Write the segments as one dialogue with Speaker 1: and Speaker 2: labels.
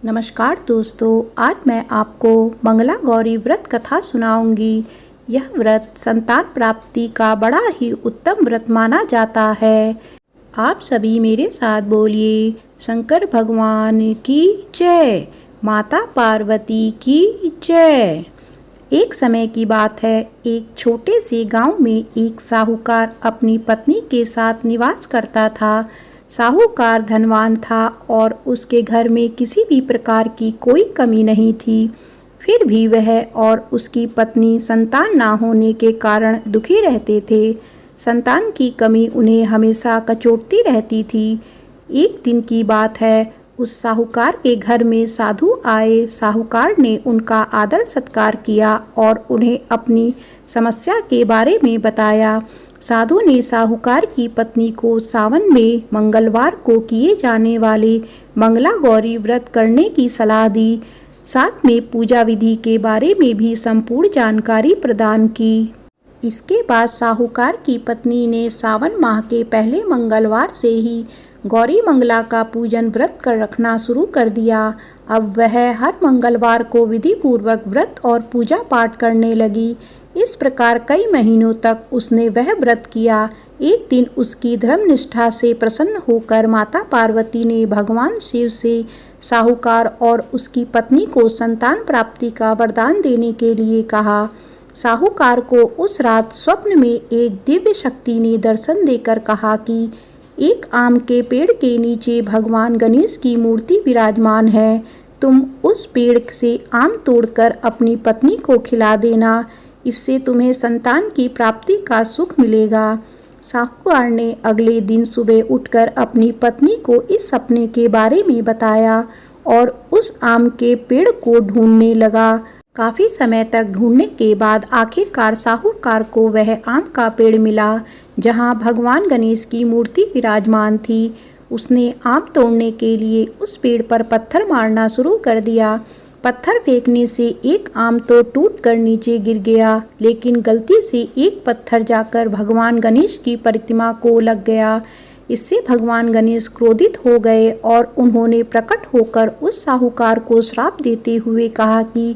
Speaker 1: नमस्कार दोस्तों, आज मैं आपको मंगला गौरी व्रत कथा सुनाऊंगी। यह व्रत संतान प्राप्ति का बड़ा ही उत्तम व्रत माना जाता है। आप सभी मेरे साथ बोलिए, शंकर भगवान की जय, माता पार्वती की जय। एक समय की बात है, एक छोटे से गांव में एक साहूकार अपनी पत्नी के साथ निवास करता था। साहूकार धनवान था और उसके घर में किसी भी प्रकार की कोई कमी नहीं थी। फिर भी वह और उसकी पत्नी संतान ना होने के कारण दुखी रहते थे। संतान की कमी उन्हें हमेशा कचोटती रहती थी। एक दिन की बात है, उस साहूकार के घर में साधु आए। साहूकार ने उनका आदर सत्कार किया और उन्हें अपनी समस्या के बारे में बताया। साधु ने साहूकार की पत्नी को सावन में मंगलवार को किए जाने वाले मंगला गौरी व्रत करने की सलाह दी। साथ में पूजा विधि के बारे में भी संपूर्ण जानकारी प्रदान की। इसके बाद साहूकार की पत्नी ने सावन माह के पहले मंगलवार से ही गौरी मंगला का पूजन व्रत कर रखना शुरू कर दिया। अब वह हर मंगलवार को विधि पूर्वक व्रत और पूजा पाठ करने लगी। इस प्रकार कई महीनों तक उसने वह व्रत किया। एक दिन उसकी धर्म निष्ठा से प्रसन्न होकर माता पार्वती ने भगवान शिव से साहूकार और उसकी पत्नी को संतान प्राप्ति का वरदान देने के लिए कहा। साहूकार को उस रात स्वप्न में एक दिव्य शक्ति ने दर्शन देकर कहा कि एक आम के पेड़ के नीचे भगवान गणेश की मूर्ति विराजमान है। तुम उस पेड़ से आम तोड़कर अपनी पत्नी को खिला देना, इससे तुम्हें संतान की प्राप्ति का सुख मिलेगा। साहूकार ने अगले दिन सुबह उठकर अपनी पत्नी को इस सपने के बारे में बताया और उस आम के पेड़ को ढूंढने लगा। काफी समय तक ढूंढने के बाद आखिरकार साहूकार को वह आम का पेड़ मिला जहां भगवान गणेश की मूर्ति विराजमान थी। उसने आम तोड़ने के लिए उस पेड़ पर पत्थर मारना शुरू कर दिया। पत्थर फेंकने से एक आम तो टूटकर नीचे गिर गया, लेकिन गलती से एक पत्थर जाकर भगवान गणेश की प्रतिमा को लग गया। इससे भगवान गणेश क्रोधित हो गए और उन्होंने प्रकट होकर उस साहूकार को श्राप देते हुए कहा कि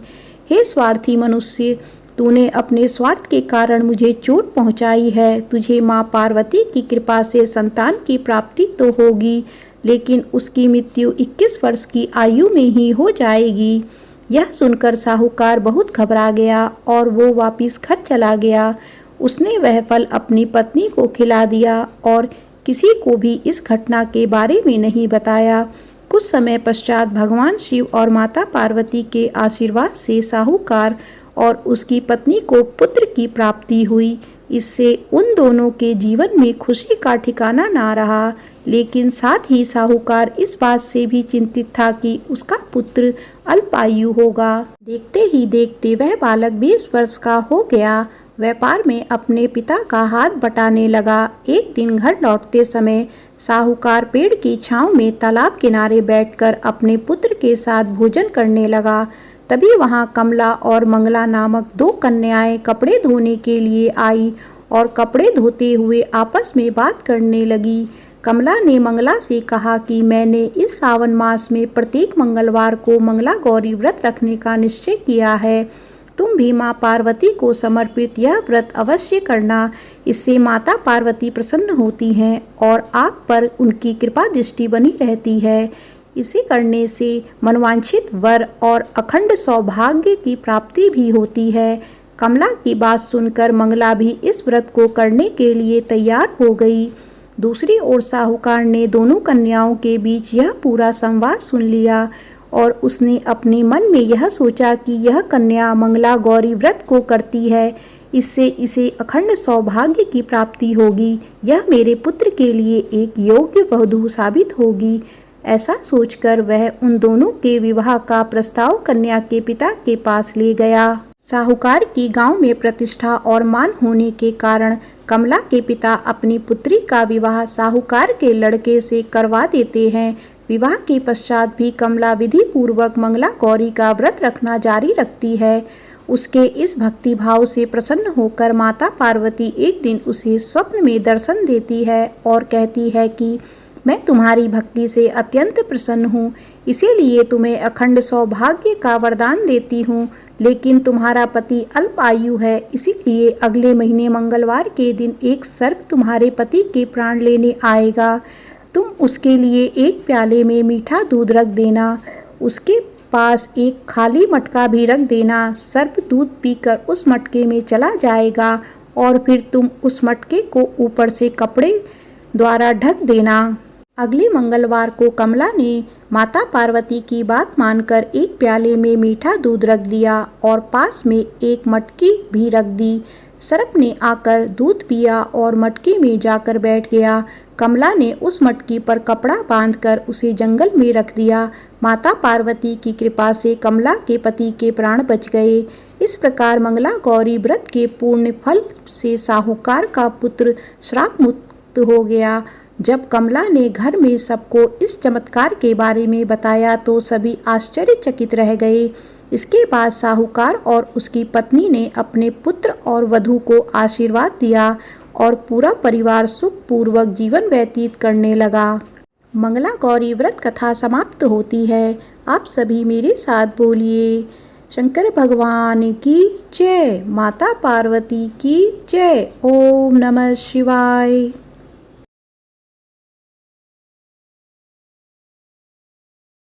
Speaker 1: हे स्वार्थी मनुष्य, तूने अपने स्वार्थ के कारण मुझे चोट पहुंचाई है। तुझे माँ पार्वती की कृपा से संतान की प्राप्ति तो होगी, लेकिन उसकी मृत्यु 21 वर्ष की आयु में ही हो जाएगी। यह सुनकर साहूकार बहुत घबरा गया और वो वापस घर चला गया। उसने वह फल अपनी पत्नी को खिला दिया और किसी को भी इस घटना के बारे में नहीं बताया। कुछ समय पश्चात भगवान शिव और माता पार्वती के आशीर्वाद से साहूकार और उसकी पत्नी को पुत्र की प्राप्ति हुई। इससे उन दोनों के जीवन में खुशी का ठिकाना ना रहा, लेकिन साथ ही साहूकार इस बात से भी चिंतित था कि उसका पुत्र अल्पायु होगा। देखते ही देखते वह बालक 20 वर्ष का हो गया। व्यापार में अपने पिता का हाथ बटाने लगा। एक दिन घर लौटते समय साहूकार पेड़ की छांव में तालाब किनारे बैठकर अपने पुत्र के साथ भोजन करने लगा। तभी वहां कमला और मंगला नामक 2 कन्याएं कपड़े धोने के लिए आई और कपड़े धोते हुए आपस में बात करने लगी। कमला ने मंगला से कहा कि मैंने इस सावन मास में प्रत्येक मंगलवार को मंगला गौरी व्रत रखने का निश्चय किया है। तुम भी माँ पार्वती को समर्पित यह व्रत अवश्य करना। इससे माता पार्वती प्रसन्न होती हैं और आप पर उनकी कृपा दृष्टि बनी रहती है। इसे करने से मनवांछित वर और अखंड सौभाग्य की प्राप्ति भी होती है। कमला की बात सुनकर मंगला भी इस व्रत को करने के लिए तैयार हो गई। दूसरी ओर साहूकार ने दोनों कन्याओं के बीच यह पूरा संवाद सुन लिया और उसने अपने मन में यह सोचा कि यह कन्या मंगला गौरी व्रत को करती है, इससे इसे अखंड सौभाग्य की प्राप्ति होगी। यह मेरे पुत्र के लिए एक योग्य वधू साबित होगी। ऐसा सोचकर वह उन दोनों के विवाह का प्रस्ताव कन्या के पिता के पास ले गया। साहूकार की गांव में प्रतिष्ठा और मान होने के कारण कमला के पिता अपनी पुत्री का विवाह साहूकार के लड़के से करवा देते हैं। विवाह के पश्चात भी कमला विधि पूर्वक मंगला गौरी का व्रत रखना जारी रखती है। उसके इस भक्ति भाव से प्रसन्न होकर माता पार्वती एक दिन उसे स्वप्न में दर्शन देती है और कहती है कि मैं तुम्हारी भक्ति से अत्यंत प्रसन्न हूँ, इसीलिए तुम्हें अखंड सौभाग्य का वरदान देती हूँ। लेकिन तुम्हारा पति अल्प आयु है, इसीलिए अगले महीने मंगलवार के दिन एक सर्प तुम्हारे पति के प्राण लेने आएगा। तुम उसके लिए एक प्याले में मीठा दूध रख देना, उसके पास एक खाली मटका भी रख देना। सर्प दूध पीकर उस मटके में चला जाएगा और फिर तुम उस मटके को ऊपर से कपड़े द्वारा ढक देना। अगले मंगलवार को कमला ने माता पार्वती की बात मानकर एक प्याले में मीठा दूध रख दिया और पास में एक मटकी भी रख दी। सर्प ने आकर दूध पिया और मटके में जाकर बैठ गया। कमला ने उस मटकी पर कपड़ा बांधकर उसे जंगल में रख दिया। माता पार्वती की कृपा से कमला के पति के प्राण बच गए। इस प्रकार मंगला गौरी व्रत के पूर्ण फल से साहूकार का पुत्र श्राप मुक्त हो गया। जब कमला ने घर में सबको इस चमत्कार के बारे में बताया तो सभी आश्चर्यचकित रह गए। इसके बाद साहूकार और उसकी पत्नी ने अपने पुत्र और वधू को आशीर्वाद दिया और पूरा परिवार सुखपूर्वक जीवन व्यतीत करने लगा। मंगला गौरी व्रत कथा समाप्त होती है। आप सभी मेरे साथ बोलिए, शंकर भगवान की जय, माता पार्वती की जय। ओम नमः शिवाय।